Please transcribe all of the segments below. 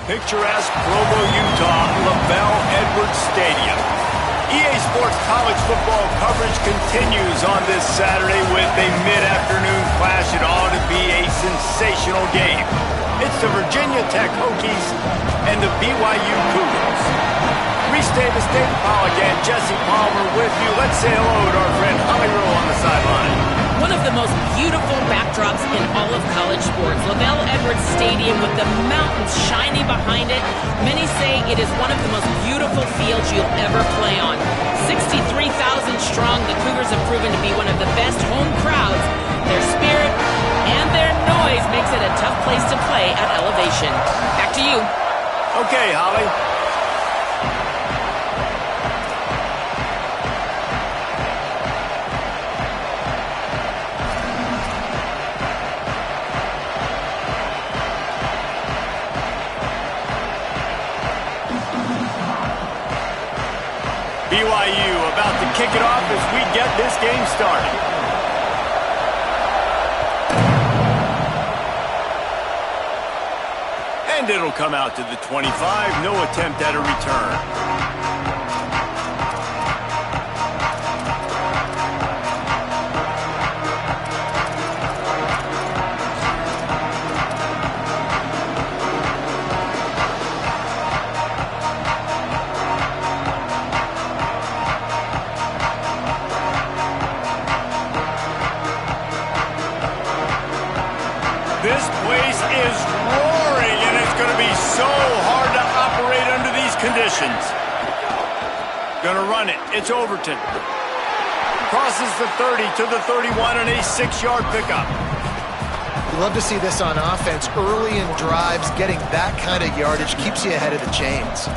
Picturesque Provo, Utah, LaBelle Edwards Stadium. EA Sports college football coverage continues on this Saturday with a mid-afternoon clash. It ought to be a sensational game. It's the Virginia Tech Hokies and the BYU Cougars. Reese Davis, David Pollack, and Jesse Palmer with you. Let's say hello to our friend Holly Rowe on the sideline. One of the most beautiful backdrops in all of college sports. LaBelle Edwards Stadium with the mountains shining behind it. Many say it is one of the most beautiful fields you'll ever play on. 63,000 strong, the Cougars have proven to be one of the best home crowds. Their spirit and their noise makes it a tough place to play at elevation. Back to you. Okay, Holly. BYU about to kick it off as we get this game started. And it'll come out to the 25. No attempt at a return. This place is roaring, and it's going to be so hard to operate under these conditions. Going to run it. It's Overton. Crosses the 30 to the 31 and a 6-yard pickup. You love to see this on offense. Early in drives, getting that kind of yardage keeps you ahead of the chains.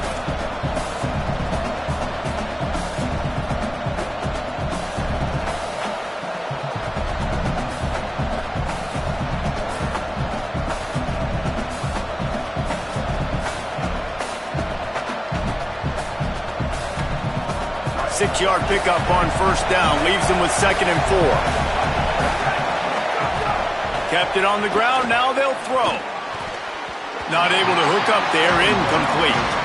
Six-yard pickup on first down. Leaves them with 2nd and 4. Kept it on the ground. Now they'll throw. Not able to hook up there. Incomplete.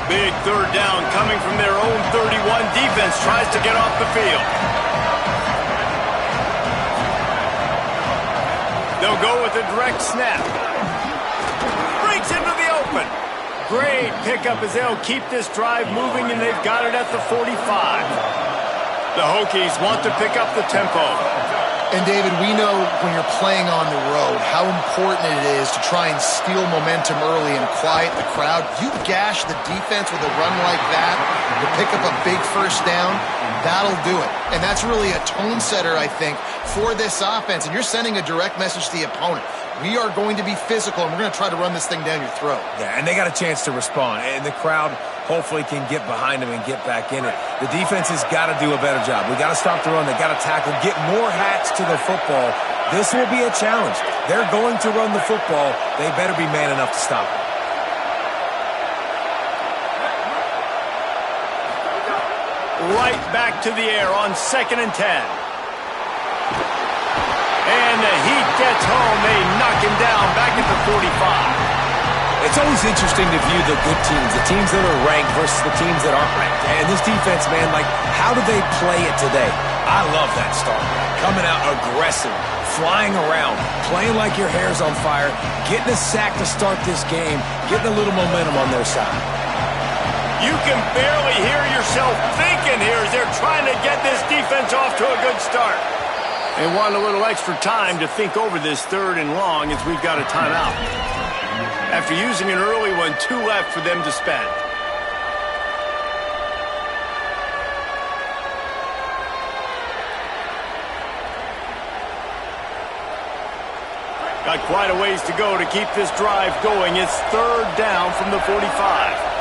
Big third down coming from their own 31. Defense tries to get off the field. They'll go with a direct snap. Breaks into the open. Great pickup as they'll keep this drive moving, and they've got it at the 45. The Hokies want to pick up the tempo. And, David, we know when you're playing on the road how important it is to try and steal momentum early and quiet the crowd. You gash the defense with a run like that to pick up a big first down, that'll do it. And that's really a tone setter, I think, for this offense. And you're sending a direct message to the opponent. We are going to be physical, and we're going to try to run this thing down your throat. Yeah, and they got a chance to respond. And the crowd hopefully can get behind them and get back in it. The defense has got to do a better job. We got to stop the run. They got to tackle, get more hats to the football. This will be a challenge. They're going to run the football. They better be man enough to stop it. Right back to the air on 2nd and 10. And the heat gets home. They knock him down back at the 45. It's always interesting to view the good teams, the teams that are ranked versus the teams that aren't ranked. And this defense, man, like, how do they play it today? I love that start. Coming out aggressive, flying around, playing like your hair's on fire, getting a sack to start this game, getting a little momentum on their side. You can barely hear yourself thinking here as they're trying to get this defense off to a good start. They want a little extra time to think over this 3rd and long as we've got a timeout. After using an early one, 2 left for them to spend. Got quite a ways to go to keep this drive going. It's 3rd down from the 45.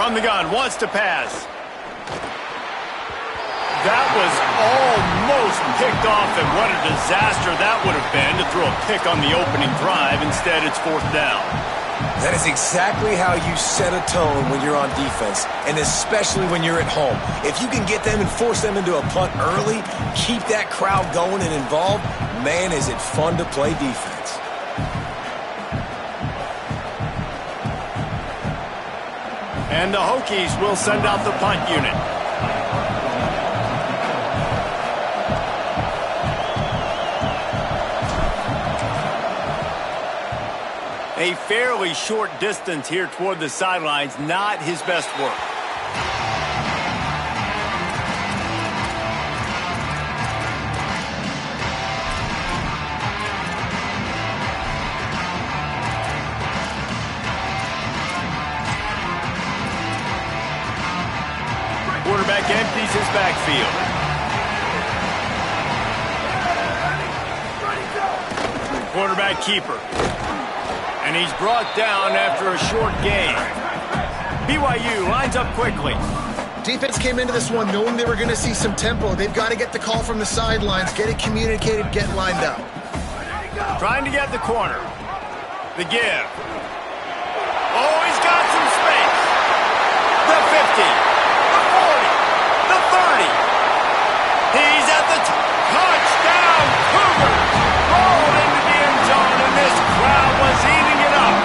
From the gun, wants to pass. That was almost picked off, and what a disaster that would have been to throw a pick on the opening drive. Instead, it's 4th down. That is exactly how you set a tone when you're on defense, and especially when you're at home. If you can get them and force them into a punt early, keep that crowd going and involved, man, is it fun to play defense. And the Hokies will send out the punt unit. A fairly short distance here toward the sidelines, not his best work. Quarterback empties his backfield. Quarterback keeper. And he's brought down after a short gain. BYU lines up quickly. Defense came into this one knowing they were going to see some tempo. They've got to get the call from the sidelines, get it communicated, get lined up. Trying to get the corner. The give. Oh, he's got some space. The 50. The 40. The 30. He's at the touchdown. Cougars rolled into the end zone, and this crowd was eating it up.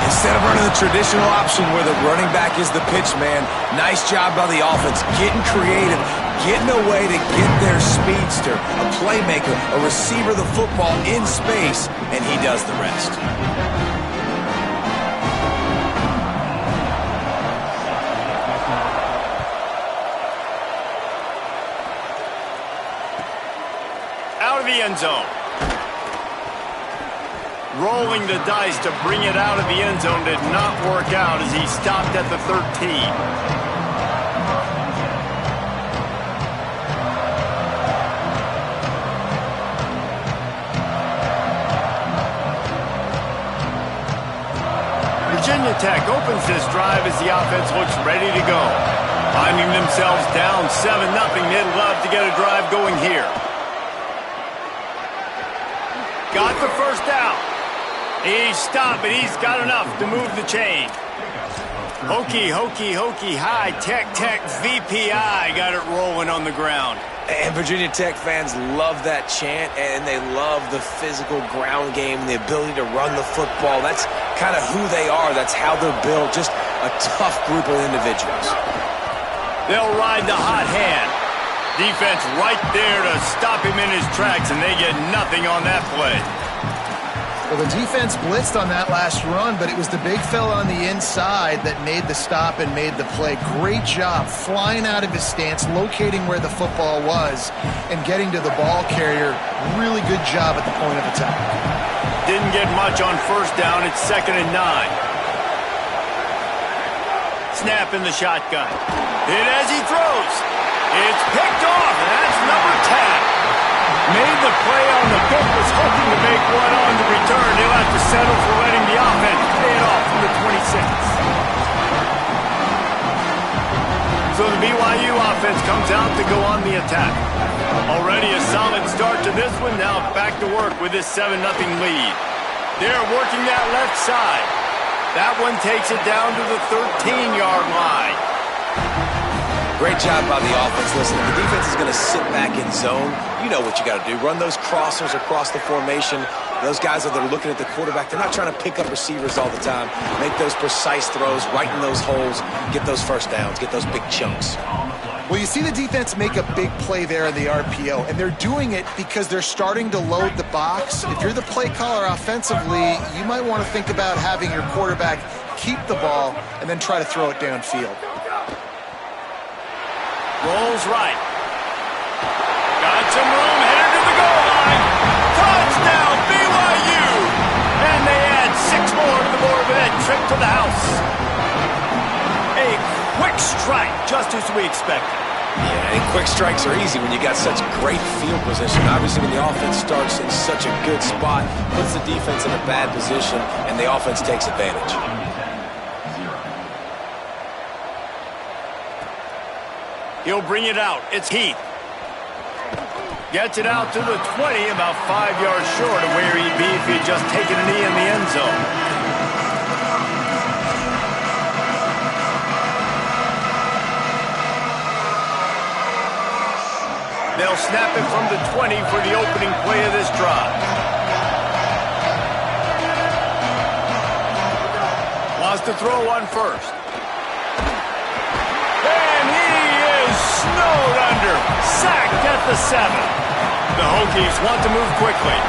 Instead of running the traditional option where the running back is the pitch man, nice job by the offense, getting creative, getting a way to get their speedster, a playmaker, a receiver the football in space, and he does the rest. Out of the end zone. Rolling the dice to bring it out of the end zone did not work out as he stopped at the 13. Virginia Tech opens this drive as the offense looks ready to go. Finding themselves down 7-0, they'd love to get a drive going here. Got the first down. He's stopped, but he's got enough to move the chain. Hokie, high, tech, VPI got it rolling on the ground. And Virginia Tech fans love that chant, and they love the physical ground game, the ability to run the football. That's kind of who they are. That's how they're built. Just a tough group of individuals. They'll ride the hot hand. Defense right there to stop him in his tracks, and they get nothing on that play. Well, the defense blitzed on that last run, but it was the big fella on the inside that made the stop and made the play. Great job flying out of his stance, locating where the football was, and getting to the ball carrier. Really good job at the point of attack. Didn't get much on first down. It's 2nd and 9. Snap in the shotgun. Hit as he throws. It's picked off, and that's number 10. Made the play on the pick, was hoping to make one on the return. He'll have to settle for letting the offense pay it off from the 26. So the BYU offense comes out to go on the attack. Already a solid start to this one. Now back to work with this 7-0 lead. They're working that left side. That one takes it down to the 13-yard line. Great job by the offense. Listen, if the defense is going to sit back in zone, you know what you got to do. Run those crossers across the formation. Those guys that are looking at the quarterback, they're not trying to pick up receivers all the time. Make those precise throws, right in those holes, get those first downs, get those big chunks. Well, you see the defense make a big play there in the RPO, and they're doing it because they're starting to load the box. If you're the play caller offensively, you might want to think about having your quarterback keep the ball and then try to throw it downfield. Rolls right. Got some room, headed to the goal line. Touchdown, BYU! And they add 6 more to the board with that trip to the house. A quick strike, just as we expected. Yeah, and quick strikes are easy when you got such great field position. Obviously, when the offense starts in such a good spot, puts the defense in a bad position, and the offense takes advantage. He'll bring it out. It's Heath. Gets it out to the 20, about 5 yards short of where he'd be if he'd just taken a knee in the end zone. They'll snap it from the 20 for the opening play of this drive. Wants to throw one first. And he is snowed under. Sacked at the 7. The Hokies want to move quickly.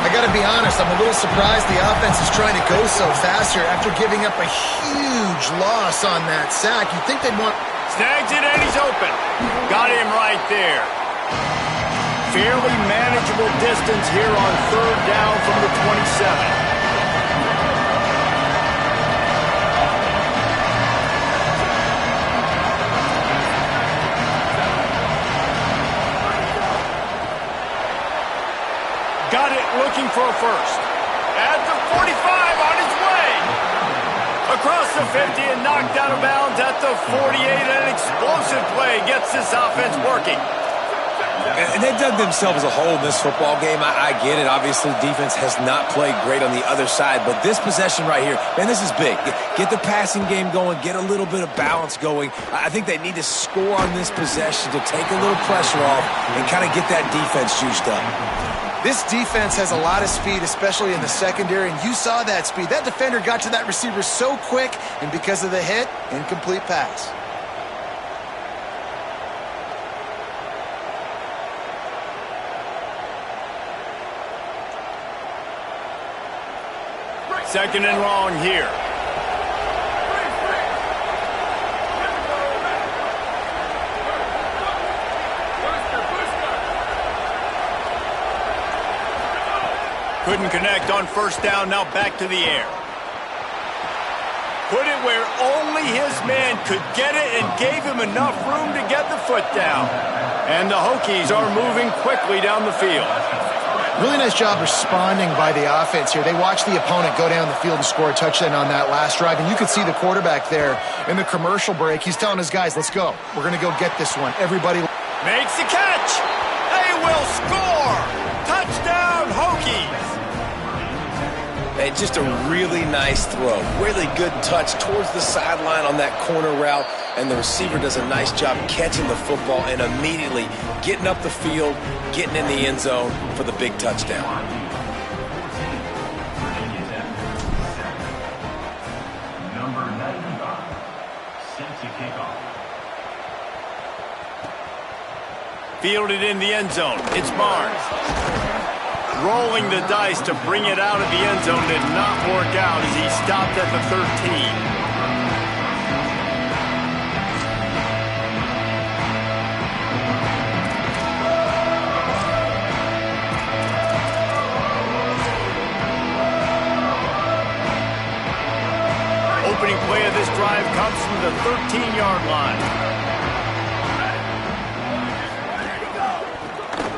I got to be honest, I'm a little surprised the offense is trying to go so fast here after giving up a huge loss on that sack. You'd think they'd want... Snags it and he's open. Got him right there. Fairly manageable distance here on 3rd down from the 27. Got it, looking for a first. At the 45, on his way. Across the 50 and knocked out of bounds at the 48. An explosive play gets this offense working. And they dug themselves a hole in this football game. I get it. Obviously, defense has not played great on the other side. But this possession right here, man, this is big. Get the passing game going. Get a little bit of balance going. I think they need to score on this possession to take a little pressure off and kind of get that defense juiced up. This defense has a lot of speed, especially in the secondary, and you saw that speed. That defender got to that receiver so quick, and because of the hit, incomplete pass. Second and long here. Couldn't connect on 1st down, now back to the air. Put it where only his man could get it and gave him enough room to get the foot down. And the Hokies are moving quickly down the field. Really nice job responding by the offense here. They watched the opponent go down the field and score a touchdown on that last drive. And you could see the quarterback there in the commercial break. He's telling his guys, let's go. We're going to go get this one. Everybody makes the catch. They will score. Touchdown, Hokies. And just a really nice throw. Really good touch towards the sideline on that corner route. And the receiver does a nice job catching the football and immediately getting up the field, getting in the end zone for the big touchdown. Number 95, set to kick off. Fielded in the end zone. It's Barnes. Rolling the dice to bring it out of the end zone did not work out as he stopped at the 13. Opening play of this drive comes from the 13-yard line.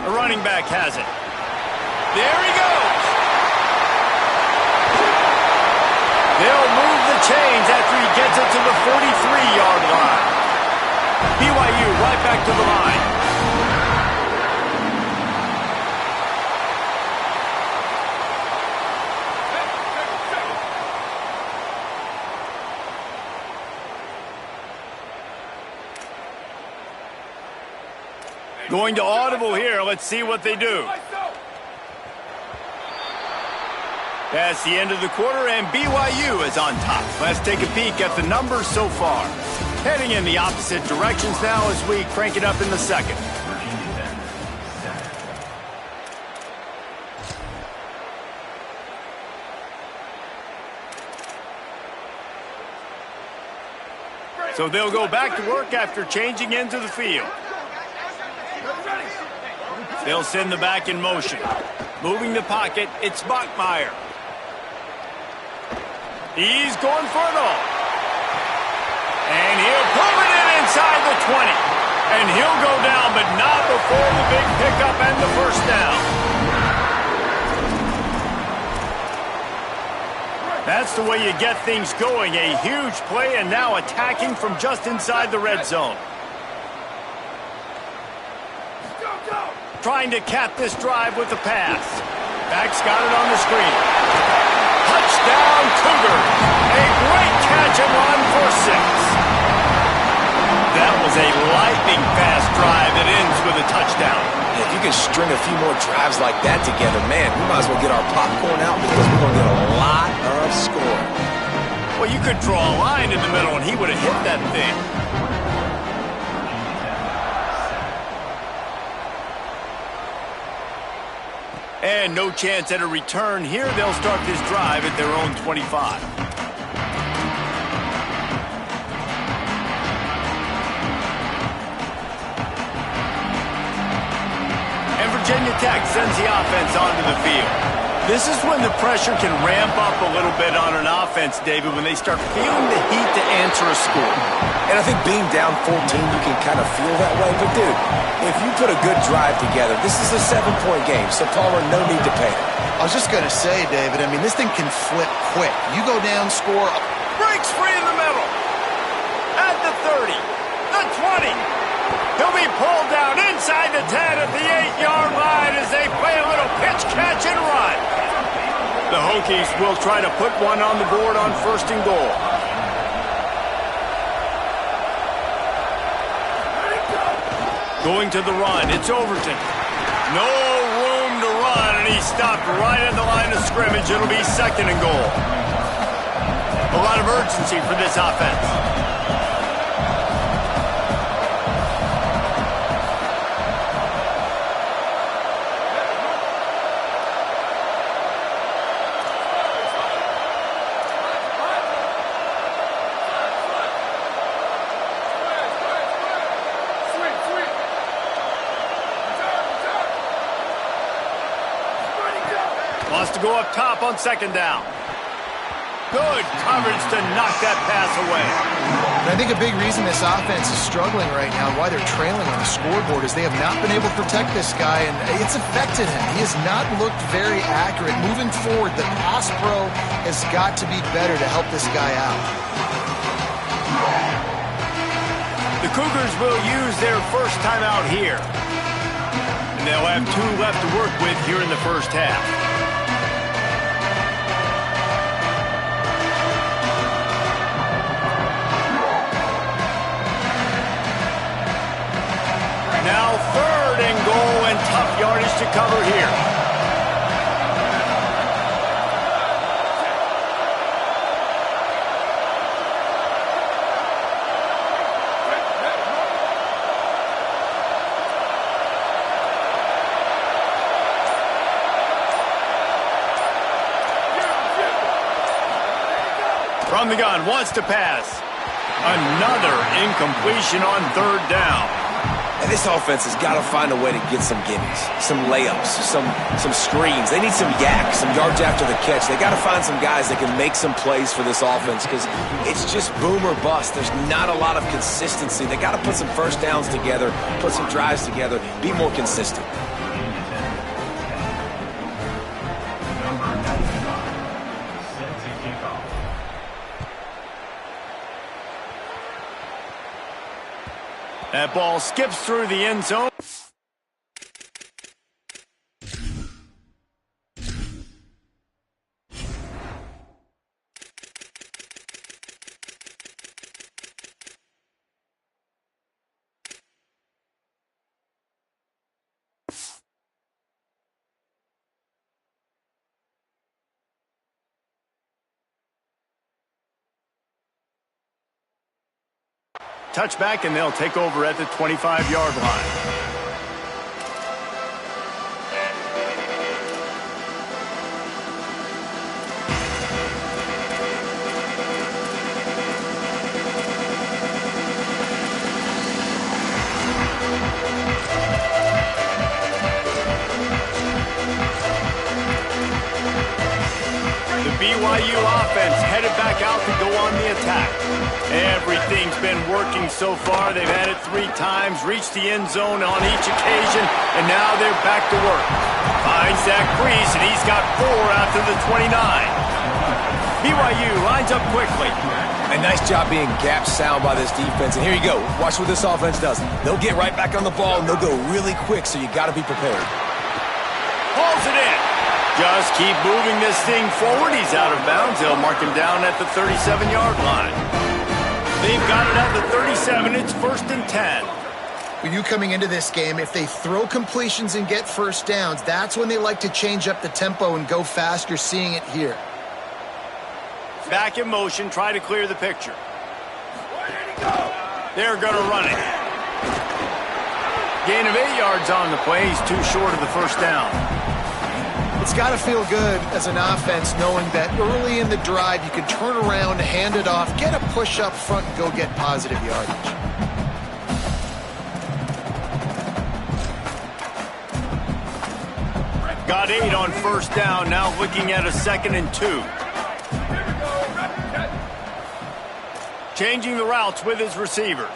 The running back has it. There he goes. They'll move the chains after he gets it to the 43-yard line. BYU right back to the line. Going to audible here. Let's see what they do. That's the end of the quarter, and BYU is on top. Let's take a peek at the numbers so far. Heading in the opposite directions now as we crank it up in the second. So they'll go back to work after changing into the field. They'll send the back in motion. Moving the pocket, it's Bachmeier. He's going for it all. And he'll pull it in inside the 20. And he'll go down, but not before the big pickup and the first down. That's the way you get things going. A huge play and now attacking from just inside the red zone. Trying to cap this drive with the pass. Back's got it on the screen. Touchdown, Cougars. A great catch and run for 6. That was a lightning-fast drive that ends with a touchdown. If you can string a few more drives like that together, man, we might as well get our popcorn out because we're going to get a lot of scoring. Well, you could draw a line in the middle, and he would have hit that thing. And no chance at a return here. They'll start this drive at their own 25. Virginia Tech sends the offense onto the field. This is when the pressure can ramp up a little bit on an offense, David, when they start feeling the heat to answer a score. And I think being down 14, you can kind of feel that way. But, dude, if you put a good drive together, this is a 7-point game, so Palmer, no need to panic. I was just going to say, David, I mean, this thing can flip quick. You go down, score. Breaks free in the middle. At the 30, the 20. He'll be pulled down inside the 10 at the 8-yard line as they play a little pitch, catch, and run. The Hokies will try to put one on the board on 1st and goal. Going to the run, it's Overton. No room to run, and he stopped right at the line of scrimmage. It'll be 2nd and goal. A lot of urgency for this offense. Wants to go up top on 2nd down. Good coverage to knock that pass away. And I think a big reason this offense is struggling right now, why they're trailing on the scoreboard, is they have not been able to protect this guy, and it's affected him. He has not looked very accurate. Moving forward, the pass pro has got to be better to help this guy out. The Cougars will use their first timeout here. And they'll have 2 left to work with here in the first half. Now 3rd and goal, and tough yardage to cover here. From the gun, wants to pass. Another incompletion on 3rd down. And this offense has got to find a way to get some gimmies, some layups, some screens. They need some yak, some yards after the catch. They got to find some guys that can make some plays for this offense because it's just boom or bust. There's not a lot of consistency. They got to put some first downs together, put some drives together, be more consistent. Number 95, set to kick off. That ball skips through the end zone. Touchback, and they'll take over at the 25-yard line. BYU offense headed back out to go on the attack. Everything's been working so far. They've had it 3 times, reached the end zone on each occasion, and now they're back to work. Finds that crease, and he's got 4 after the 29. BYU lines up quickly. A nice job being gap sound by this defense. And here you go. Watch what this offense does. They'll get right back on the ball, and they'll go really quick, so you got to be prepared. Pulls it in. Just keep moving this thing forward. He's out of bounds. They'll mark him down at the 37-yard line. They've got it at the 37. It's 1st and 10. When you coming into this game, if they throw completions and get first downs, that's when they like to change up the tempo and go fast. You're seeing it here. Back in motion, try to clear the picture. They're going to run it. Gain of 8 yards on the play. He's too short of the first down. It's got to feel good as an offense knowing that early in the drive you can turn around, hand it off, get a push up front, and go get positive yardage. Got 8 on first down, now looking at a 2nd and 2. Changing the routes with his receivers.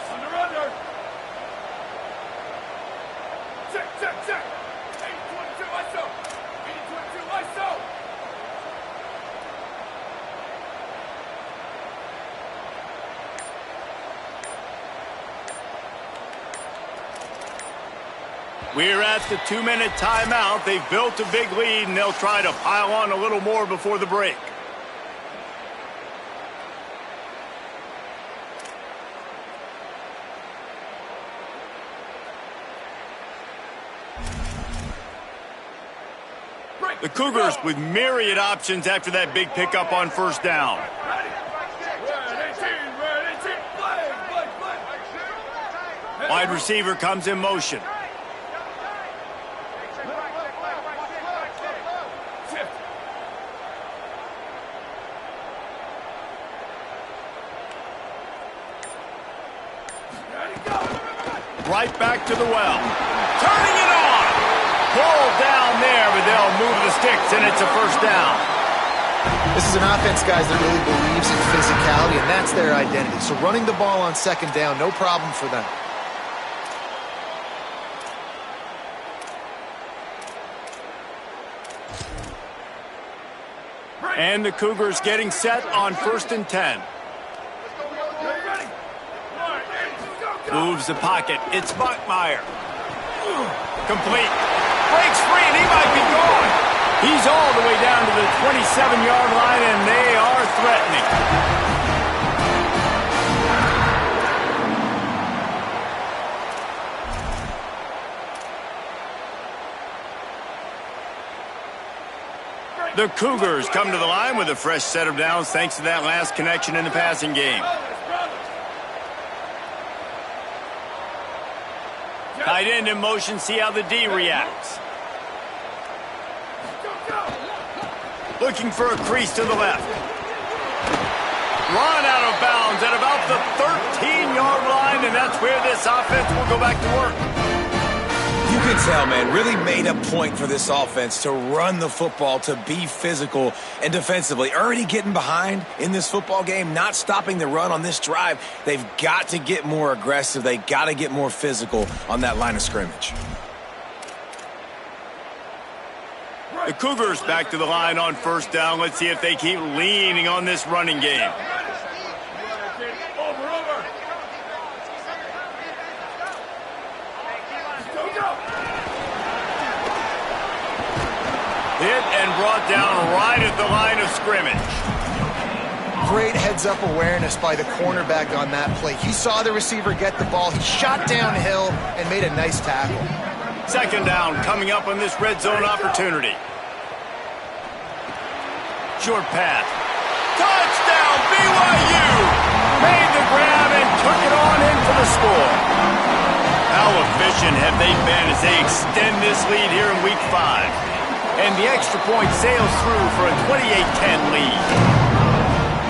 We're at the 2-minute timeout. They've built a big lead, and they'll try to pile on a little more before the break. The Cougars with myriad options after that big pickup on first down. Wide receiver comes in motion. Right back to the well. Turning it on. Pulled down there, but they'll move the sticks, and it's a first down. This is an offense, guys, that really believes in physicality, and that's their identity. So running the ball on 2nd down, no problem for them. And the Cougars getting set on 1st and 10. Moves the pocket. It's Buckmeyer. Complete. Breaks free, and he might be gone. He's all the way down to the 27-yard line, and they are threatening. The Cougars come to the line with a fresh set of downs thanks to that last connection in the passing game. Tight end in motion, see how the D reacts. Looking for a crease to the left. Run out of bounds at about the 13-yard line, and that's where this offense will go back to work. You can tell, man, really made a point for this offense to run the football, to be physical and defensively. Already getting behind in this football game, not stopping the run on this drive. They've got to get more aggressive. They got to get more physical on that line of scrimmage. The Cougars back to the line on first down. Let's see if they keep leaning on this running game. Hit and brought down right at the line of scrimmage. Great heads-up awareness by the cornerback on that play. He saw the receiver get the ball. He shot downhill and made a nice tackle. 2nd down coming up on this red zone opportunity. Short pass. Touchdown, BYU! Made the grab and took it on in for the score. How efficient have they been as they extend this lead here in Week 5? And the extra point sails through for a 28-10 lead.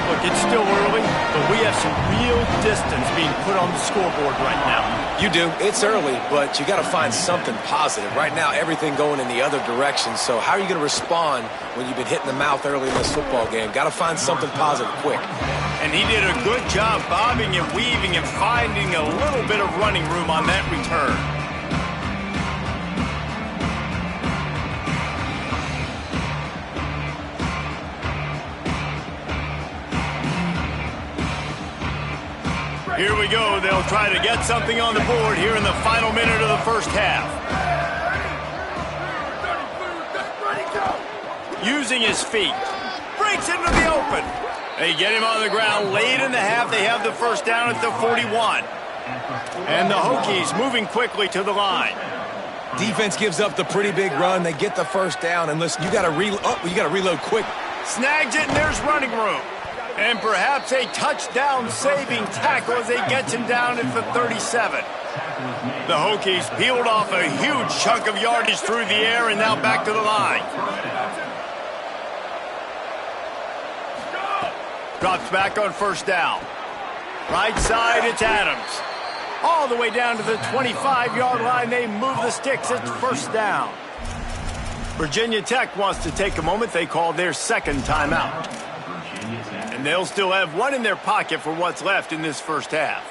Look, it's still early, but we have some real distance being put on the scoreboard right now. You do. It's early, but you got to find something positive. Right now, everything going in the other direction. So how are you going to respond when you've been hit in the mouth early in this football game? Got to find something positive quick. And he did a good job bobbing and weaving and finding a little bit of running room on that return. Here we go. They'll try to get something on the board here in the final minute of the first half. Using his feet. Breaks into the open. They get him on the ground late in the half. They have the first down at the 41. And the Hokies moving quickly to the line. Defense gives up the pretty big run. They get the first down. And listen, you got to reload quick. Snags it, and there's running room. And perhaps a touchdown-saving tackle as they get him down at the 37. The Hokies peeled off a huge chunk of yardage through the air and now back to the line. Drops back on first down. Right side, it's Adams. All the way down to the 25-yard line, they move the sticks at first down. Virginia Tech wants to take a moment. They call their second timeout. And they'll still have one in their pocket for what's left in this first half.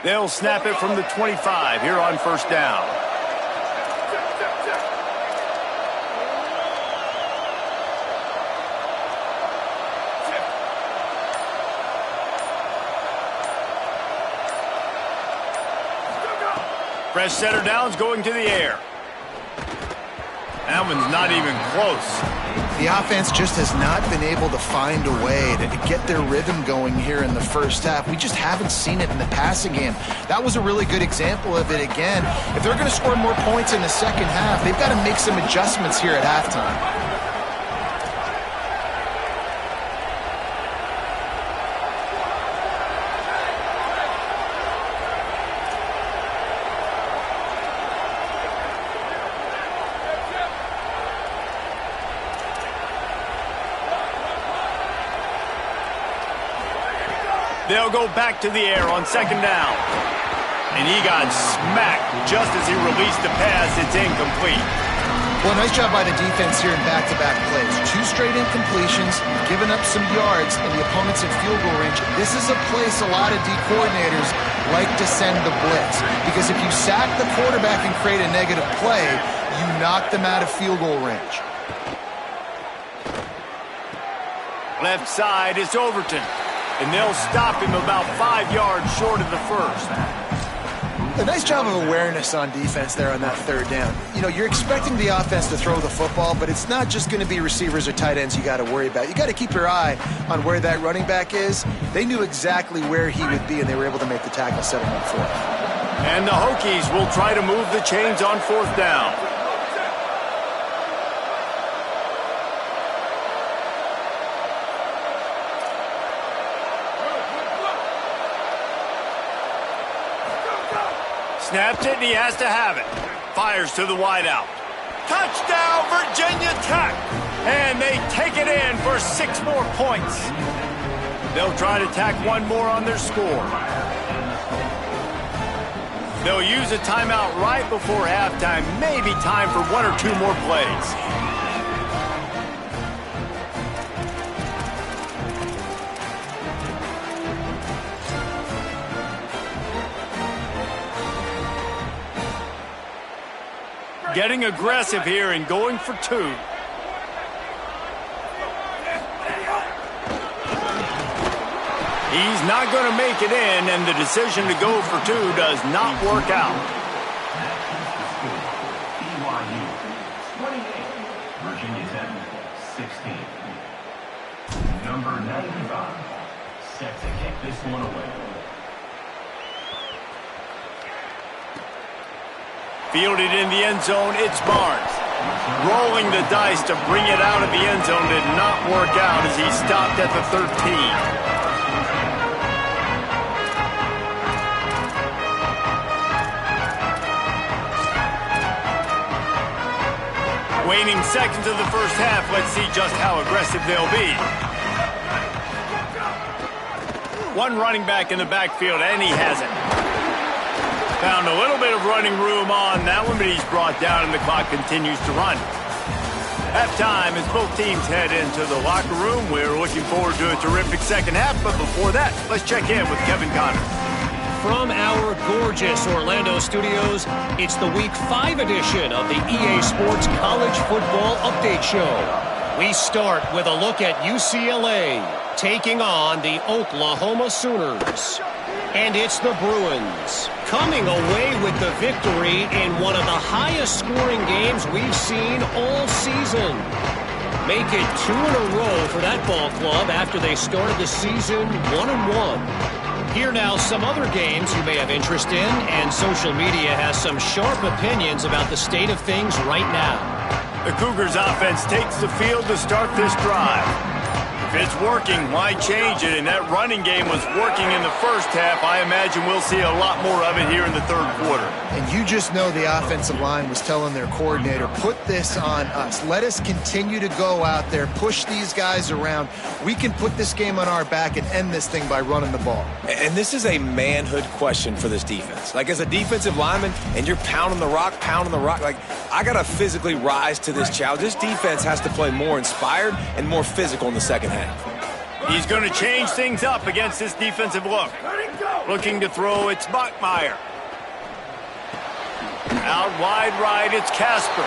They'll snap it from the 25 here on first down. Fresh center downs going to the air. That one's not even close. The offense just has not been able to find a way to get their rhythm going here in the first half. We just haven't seen it in the passing game. That was a really good example of it again. If they're going to score more points in the second half, they've got to make some adjustments here at halftime. They'll go back to the air on second down. And he got smacked just as he released the pass. It's incomplete. Well, nice job by the defense here in back-to-back plays. 2 straight incompletions, giving up some yards, and the opponent's in field goal range. This is a place a lot of D coordinators like to send the blitz. Because if you sack the quarterback and create a negative play, you knock them out of field goal range. Left side is Overton. And they'll stop him about 5 yards short of the first. A nice job of awareness on defense there on that third down. You know, you're expecting the offense to throw the football, but it's not just going to be receivers or tight ends you got to worry about. You got to keep your eye on where that running back is. They knew exactly where he would be, and they were able to make the tackle, setting him for it. And the Hokies will try to move the chains on fourth down. Snaps it, and he has to have it. Fires to the wideout. Touchdown, Virginia Tech! And they take it in for 6 more points. They'll try to tack one more on their score. They'll use a timeout right before halftime. Maybe time for 1 or 2 more plays. Getting aggressive here and going for 2. He's not going to make it in, and the decision to go for 2 does not work out. BYU 28, Virginia Tech 16. Number 95, set to kick this one away. Fielded in the end zone, it's Barnes. Rolling the dice to bring it out of the end zone did not work out as he stopped at the 13. Waning seconds of the first half, let's see just how aggressive they'll be. One running back in the backfield, and he has it. Found a little bit of running room on that one, but he's brought down and the clock continues to run. Halftime as both teams head into the locker room. We're looking forward to a terrific second half, but before that, let's check in with Kevin Connors. from our gorgeous Orlando studios, it's the Week 5 edition of the EA Sports College Football Update Show. We start with a look at UCLA taking on the Oklahoma Sooners. And it's the Bruins coming away with the victory in one of the highest scoring games we've seen all season. Make it 2 in a row for that ball club after they started the season 1-1. Here now some other games you may have interest in, and social media has some sharp opinions about the state of things right now. The Cougars offense takes the field to start this drive. If it's working, why change it? And that running game was working in the first half. I imagine we'll see a lot more of it here in the third quarter. And you just know the offensive line was telling their coordinator, put this on us. Let us continue to go out there, push these guys around. We can put this game on our back and end this thing by running the ball. And this is a manhood question for this defense. Like, as a defensive lineman, and you're pounding the rock, like, I got to physically rise to this challenge. This defense has to play more inspired and more physical in the second half. He's going to change things up against this defensive look. Looking to throw, it's Bachmeier. Out wide right, it's Casper.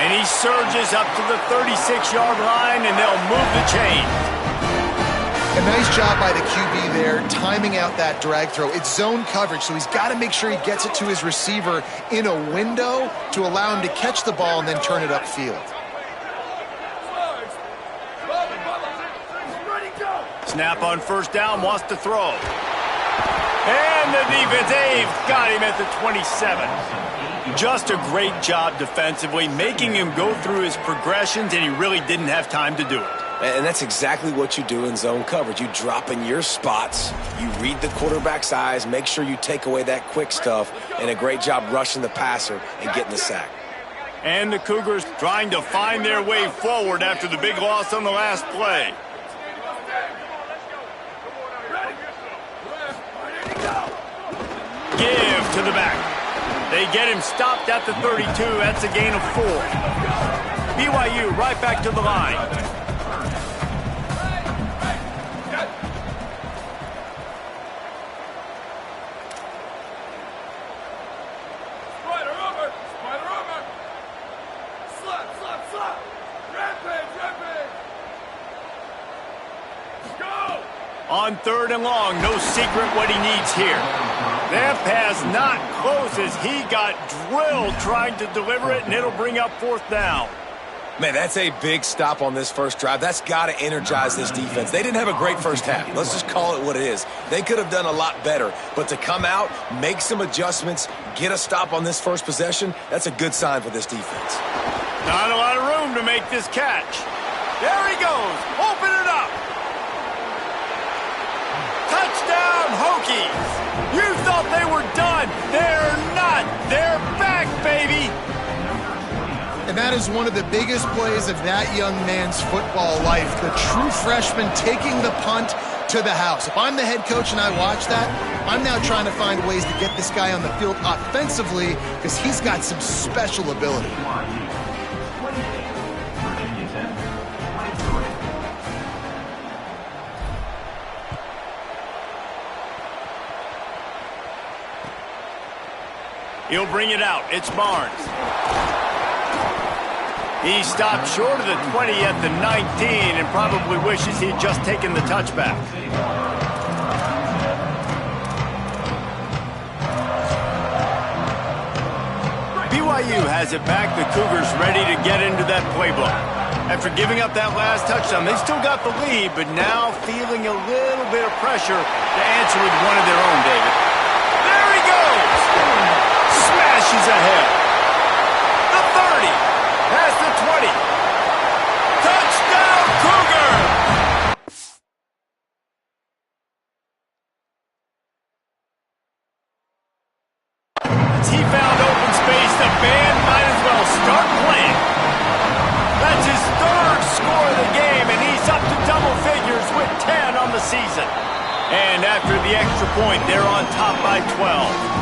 And he surges up to the 36-yard line, and they'll move the chain. A nice job by the QB there, timing out that drag throw. It's zone coverage, so he's got to make sure he gets it to his receiver in a window to allow him to catch the ball and then turn it upfield. Snap on first down, wants to throw. And the defense, they've got him at the 27. Just a great job defensively, making him go through his progressions, and he really didn't have time to do it. And that's exactly what you do in zone coverage. You drop in your spots, you read the quarterback's eyes, make sure you take away that quick stuff, and a great job rushing the passer and getting the sack. And the Cougars trying to find their way forward after the big loss on the last play. Give to the back. They get him stopped at the 32. That's a gain of 4. BYU right back to the line. On third and long, no secret what he needs here. That pass not close as he got drilled trying to deliver it, and it'll bring up fourth down. Man, that's a big stop on this first drive. That's got to energize this defense. They didn't have a great first half. Let's just call it what it is. They could have done a lot better. But to come out, make some adjustments, get a stop on this first possession, that's a good sign for this defense. Not a lot of room to make this catch. There he goes. Open it up. Touchdown, Hokies. You thought they were done. They're not. They're back, baby. And that is one of the biggest plays of that young man's football life. The true freshman taking the punt to the house. If I'm the head coach and I watch that, I'm now trying to find ways to get this guy on the field offensively because he's got some special ability. He'll bring it out. It's Barnes. He stopped short of the 20 at the 19 and probably wishes he'd just taken the touchback. BYU has it back. The Cougars ready to get into that playbook. After giving up that last touchdown, they still got the lead, but now feeling a little bit of pressure to answer with one of their own, David. There he goes! Smashes ahead. The 30. Past the 20. Touchdown, Cougar! As he found open space, the band might as well start playing. That's his third score of the game, and he's up to double figures with 10 on the season. And after the extra point, they're on top by 12.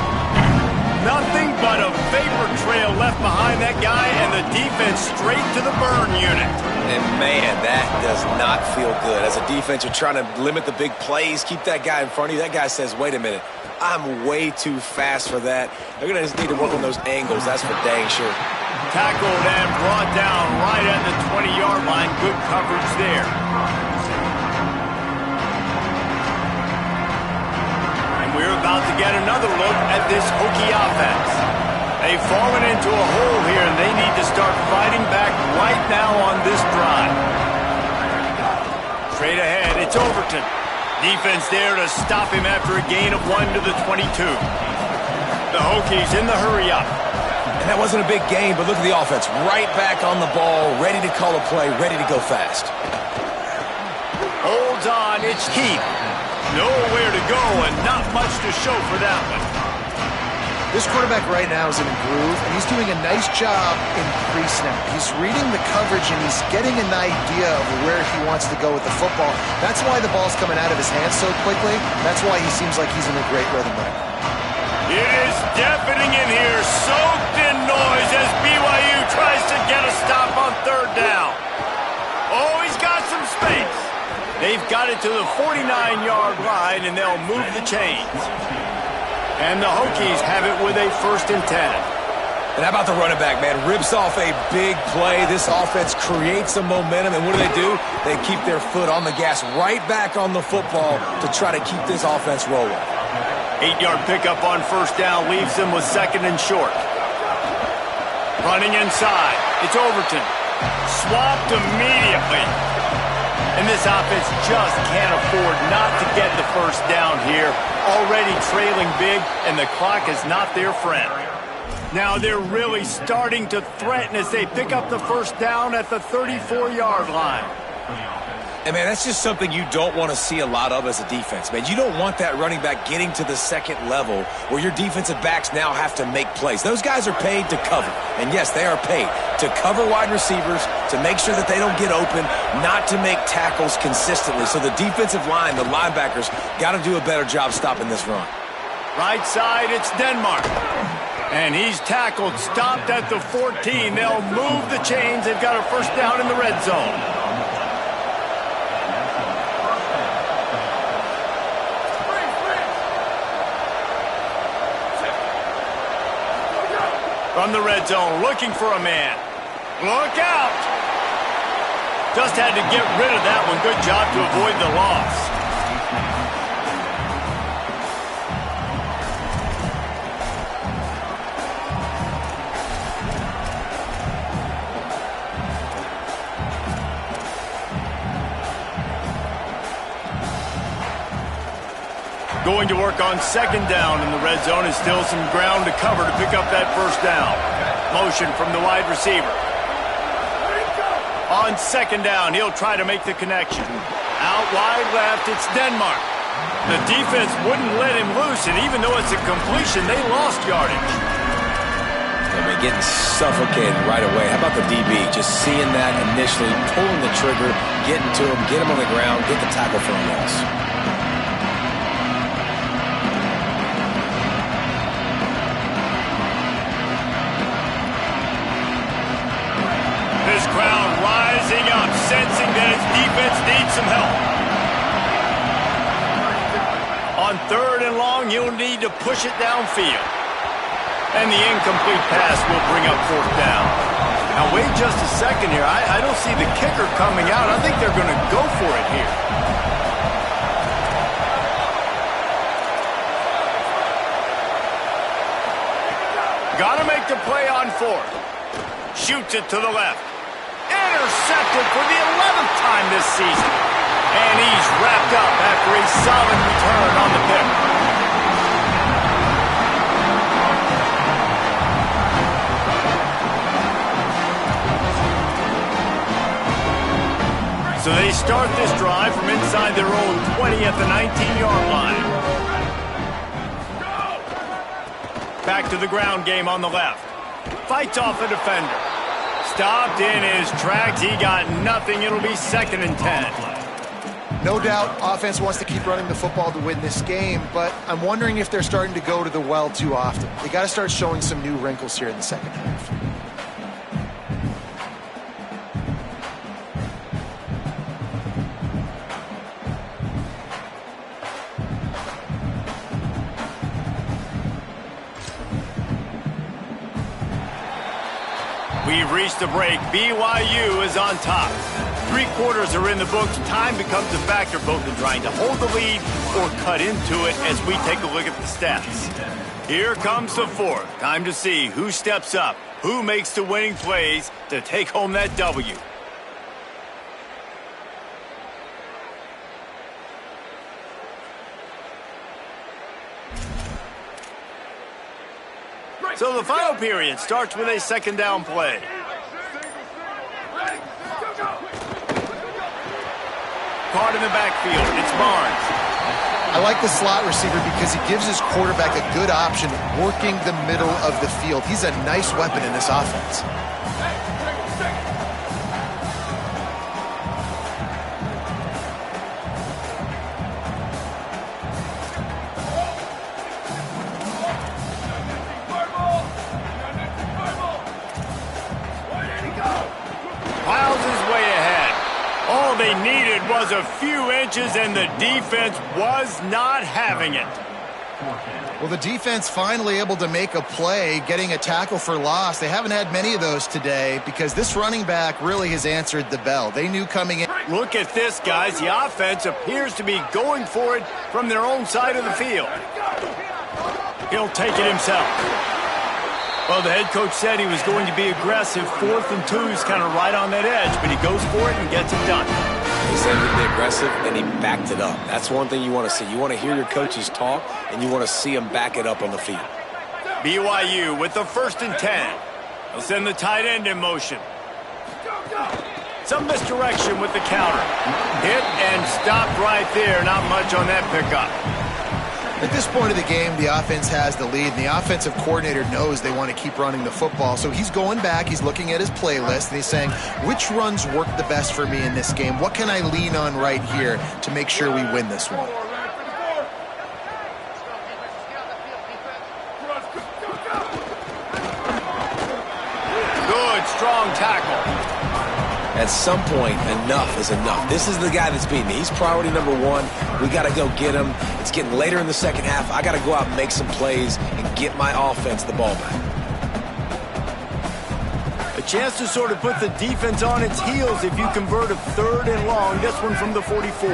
Nothing but a vapor trail left behind that guy, and the defense straight to the burn unit. And, man, that does not feel good. As a defense, you're trying to limit the big plays, keep that guy in front of you. That guy says, wait a minute, I'm way too fast for that. They're going to need to work on those angles, that's for dang sure. Tackled and brought down right at the 20-yard line. Good coverage there. And we're about to get another look at this Hokie offense. They've fallen into a hole here, and they need to start fighting back right now on this drive. Straight ahead, it's Overton. Defense there to stop him after a gain of 1 to the 22. The Hokies in the hurry-up. And that wasn't a big game, but look at the offense. Right back on the ball, ready to call a play, ready to go fast. Holds on, it's Keith. Nowhere to go and not much to show for that one. This quarterback right now is in a groove, and he's doing a nice job in pre-snap. He's reading the coverage, and he's getting an idea of where he wants to go with the football. That's why the ball's coming out of his hands so quickly. That's why he seems like he's in a great rhythm right now. It is deafening in here, soaked in noise as BYU tries to get a stop on third down. Oh, he's got some space. They've got it to the 49-yard line, and they'll move the chains. And the Hokies have it with a 1st and 10. And how about the running back, man? Rips off a big play. This offense creates some momentum, and what do? They keep their foot on the gas right back on the football to try to keep this offense rolling. 8-yard pickup on 1st down leaves them with 2nd and short. Running inside, it's Overton. Swapped immediately. And this offense just can't afford not to get the 1st down here. Already trailing big, and the clock is not their friend. Now they're really starting to threaten as they pick up the 1st down at the 34-yard line. And, man, that's just something you don't want to see a lot of as a defense, man. You don't want that running back getting to the 2nd level where your defensive backs now have to make plays. Those guys are paid to cover. And, yes, they are paid to cover wide receivers, to make sure that they don't get open, not to make tackles consistently. So the defensive line, the linebackers, got to do a better job stopping this run. Right side, it's Denmark. And he's tackled, stopped at the 14. They'll move the chains. They've got a 1st down in the red zone. From the red zone, looking for a man. Look out! Just had to get rid of that one. Good job to avoid the loss. Going to work on 2nd down in the red zone, and still some ground to cover to pick up that 1st down. Motion from the wide receiver. On 2nd down, he'll try to make the connection. Out wide left, it's Denmark. The defense wouldn't let him loose, and even though it's a completion, they lost yardage. They're getting suffocated right away. How about the DB? Just seeing that initially, pulling the trigger, getting to him, get him on the ground, get the tackle for a loss. This crowd rising up, sensing that its defense needs some help. On 3rd and long, you'll need to push it downfield. And the incomplete pass will bring up 4th down. Now, wait just a second here. I don't see the kicker coming out. I think they're going to go for it here. Got to make the play on 4th. Shoots it to the left. Intercepted for the 11th time this season. And he's wrapped up after a solid return on the pick. So they start this drive from inside their own 20 at the 19-yard line. Back to the ground game on the left. Fights off a defender. Stopped in his tracks. He got nothing. It'll be 2nd and 10. No doubt, offense wants to keep running the football to win this game, but I'm wondering if they're starting to go to the well too often. They got to start showing some new wrinkles here in the second half. We've reached the break. BYU is on top. 3 quarters are in the books. Time becomes a factor both in trying to hold the lead or cut into it as we take a look at the stats. Here comes the fourth. Time to see who steps up, who makes the winning plays to take home that W. So the final period starts with a second down play. Caught in the backfield. It's Barnes. I like the slot receiver because he gives his quarterback a good option working the middle of the field. He's a nice weapon in this offense. Piles his way ahead. All they needed was a few inches, and the defense was not having it. Well, the defense finally able to make a play, getting a tackle for loss. They haven't had many of those today because this running back really has answered the bell. They knew coming in. Look at this, guys. The offense appears to be going for it from their own side of the field. He'll take it himself. Well, the head coach said he was going to be aggressive. 4th and 2 is kind of right on that edge, but he goes for it and gets it done. He said he'd be aggressive, and he backed it up. That's one thing you want to see. You want to hear your coaches talk, and you want to see them back it up on the field. BYU with the 1st and 10. They'll send the tight end in motion. Some misdirection with the counter. Hit and stopped right there. Not much on that pickup. At this point of the game, the offense has the lead, and the offensive coordinator knows they want to keep running the football. So he's going back, he's looking at his playlist, and he's saying, which runs work the best for me in this game? What can I lean on right here to make sure we win this one? Good, strong tackle. At some point, enough is enough. This is the guy that's beating me. He's priority number 1. We got to go get him. It's getting later in the second half. I got to go out and make some plays and get my offense the ball back. A chance to sort of put the defense on its heels if you convert a 3rd and long. This one from the 44.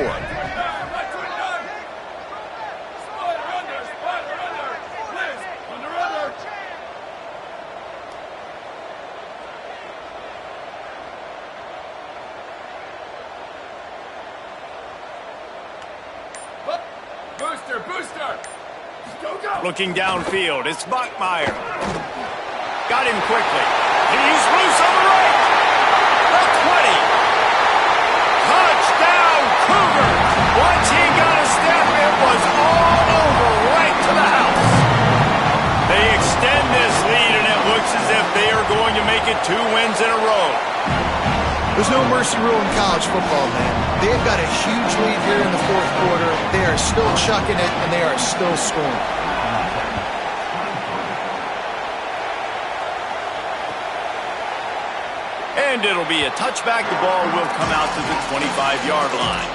Looking downfield, it's Bachmeier. Got him quickly. He's loose on the right. The 20. Touchdown, Cougars. Once he got a step, it was all over right to the house. They extend this lead, and it looks as if they are going to make it 2 wins in a row. There's no mercy rule in college football, man. They've got a huge lead here in the 4th quarter. They are still chucking it, and they are still scoring. And it'll be a touchback. The ball will come out to the 25-yard line.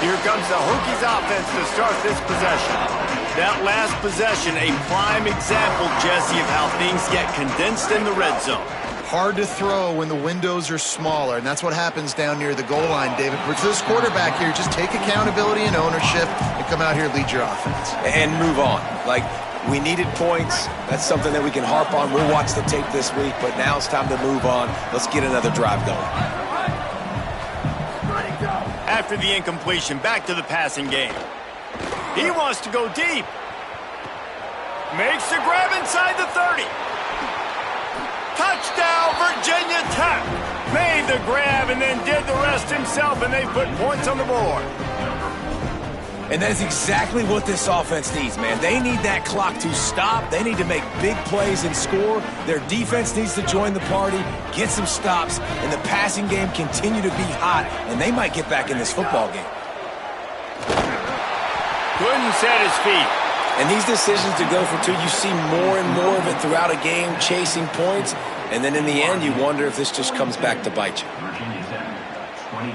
Here comes the Hokies offense to start this possession. That last possession, a prime example, Jesse, of how things get condensed in the red zone. Hard to throw when the windows are smaller, and that's what happens down near the goal line, David. But for this quarterback here, just take accountability and ownership and come out here and lead your offense. And move on. Like, we needed points. That's something that we can harp on. We'll watch the tape this week, but now it's time to move on. Let's get another drive going. After the incompletion, back to the passing game. He wants to go deep. Makes the grab inside the 30. Touchdown, Virginia Tech. Made the grab and then did the rest himself, and they put points on the board. And that is exactly what this offense needs, man. They need that clock to stop. They need to make big plays and score. Their defense needs to join the party, get some stops, and the passing game continue to be hot, and they might get back in this football game. Couldn't set his feet. And these decisions to go for two, you see more and more of it throughout a game, chasing points, and then in the end, you wonder if this just comes back to bite you.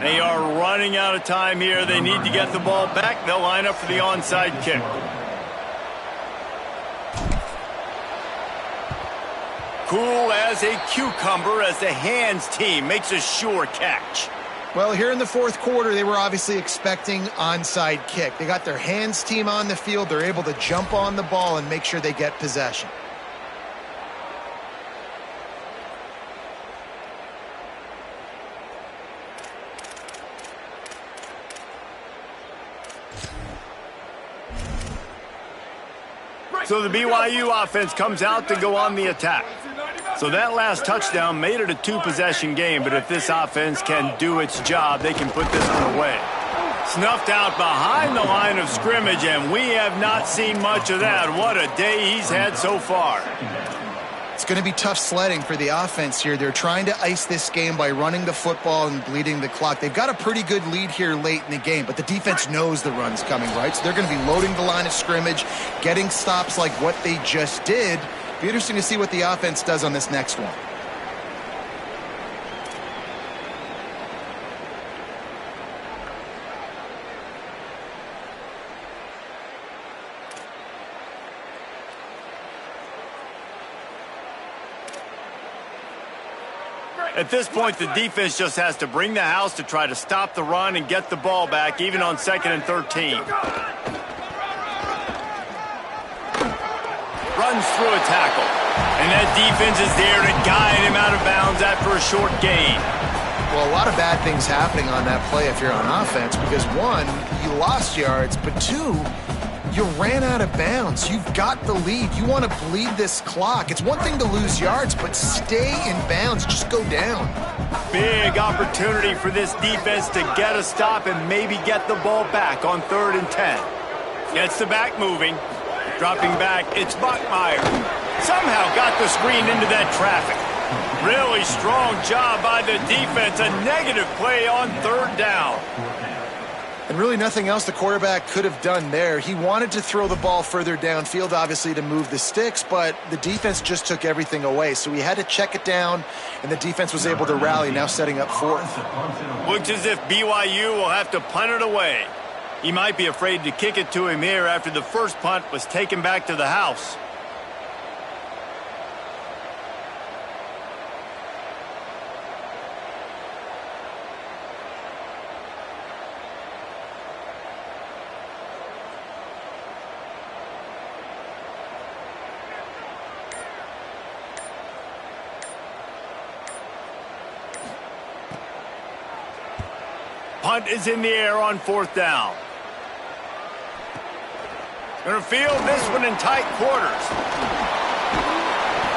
They are running out of time here. They need to get the ball back. They'll line up for the onside kick. Cool as a cucumber as the hands team makes a sure catch. Well, here in the fourth quarter, they were obviously expecting onside kick. They got their hands team on the field. They're able to jump on the ball and make sure they get possession. So the BYU offense comes out to go on the attack. So that last touchdown made it a two-possession game, but if this offense can do its job, they can put this one away. Snuffed out behind the line of scrimmage, and we have not seen much of that. What a day he's had so far. It's going to be tough sledding for the offense here. They're trying to ice this game by running the football and bleeding the clock. They've got a pretty good lead here late in the game, but the defense knows the run's coming, right? So they're going to be loading the line of scrimmage, getting stops like what they just did. Be interesting to see what the offense does on this next one. At this point, the defense just has to bring the house to try to stop the run and get the ball back, even on 2nd and 13. Runs through a tackle. And that defense is there to guide him out of bounds after a short gain. Well, a lot of bad things happening on that play if you're on offense, because one, you lost yards, but two, you ran out of bounds. You've got the lead. You want to bleed this clock. It's one thing to lose yards, but stay in bounds. Just go down. Big opportunity for this defense to get a stop and maybe get the ball back on 3rd and 10. Gets the back moving. Dropping back, it's Bachmeier. Somehow got the screen into that traffic. Really strong job by the defense. A negative play on 3rd down. And really nothing else the quarterback could have done there. He wanted to throw the ball further downfield, obviously, to move the sticks, but the defense just took everything away. So he had to check it down, and the defense was able to rally, now setting up 4th. Looks as if BYU will have to punt it away. He might be afraid to kick it to him here after the first punt was taken back to the house. Punt is in the air on 4th down. Going to field this one in tight quarters.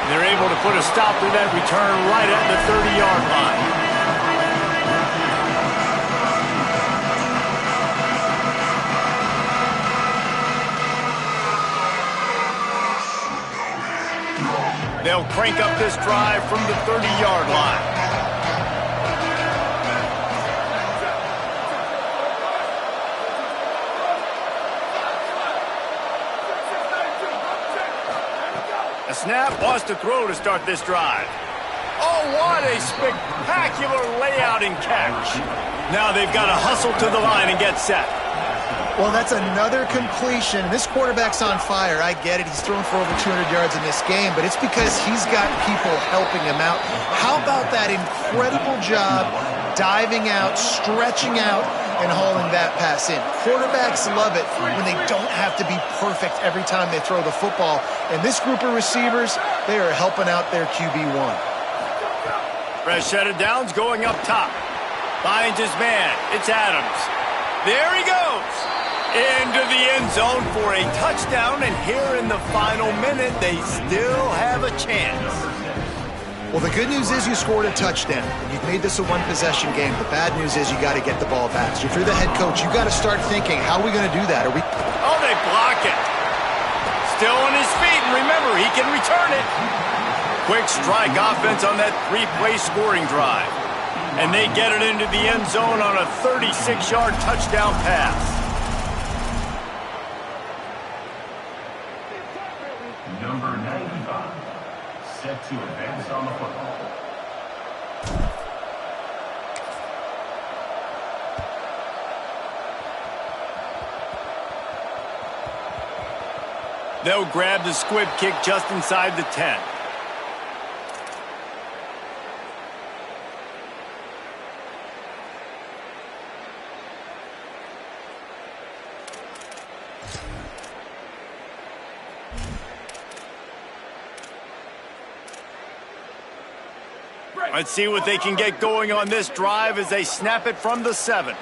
They're able to put a stop to that return right at the 30-yard line. They'll crank up this drive from the 30-yard line. A snap, wants to throw to start this drive. Oh, what a spectacular layout and catch. Now they've got to hustle to the line and get set. Well, that's another completion. This quarterback's on fire. I get it. He's thrown for over 200 yards in this game, but it's because he's got people helping him out. How about that incredible job diving out, stretching out, and hauling that pass in? Quarterbacks love it when they don't have to be perfect every time they throw the football. And this group of receivers, they are helping out their QB1. Fresh set of downs going up top. Finds his man. It's Adams. There he goes. Into the end zone for a touchdown. And here in the final minute, they still have a chance. Well, the good news is you scored a touchdown. You've made this a one-possession game. The bad news is you got to get the ball back. So if you're the head coach, you got to start thinking, how are we going to do that? Oh, they block it. Still on his feet, and remember, he can return it. Quick strike offense on that 3-play scoring drive. And they get it into the end zone on a 36-yard touchdown pass. Number 95, set to advance on the football. They'll grab the squib kick just inside the 10. Let's see what they can get going on this drive as they snap it from the 7.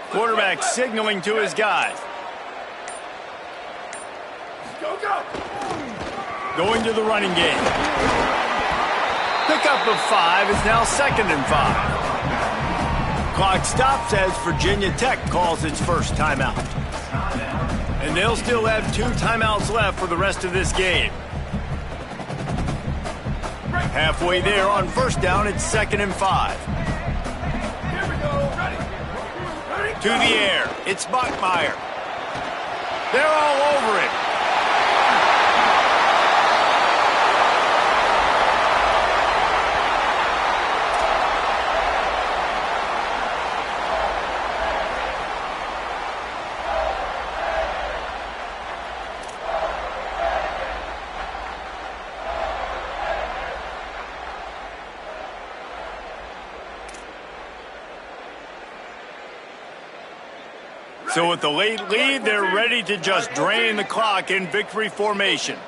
Quarterback signaling to his guys. Going to the running game. Pickup of 5 is now 2nd and 5. Clock stops as Virginia Tech calls its first timeout. And they'll still have 2 timeouts left for the rest of this game. Halfway there on first down, it's 2nd and 5. To the air, it's Bachmeier. They're all over it. So with the late lead, they're ready to just drain the clock in victory formation.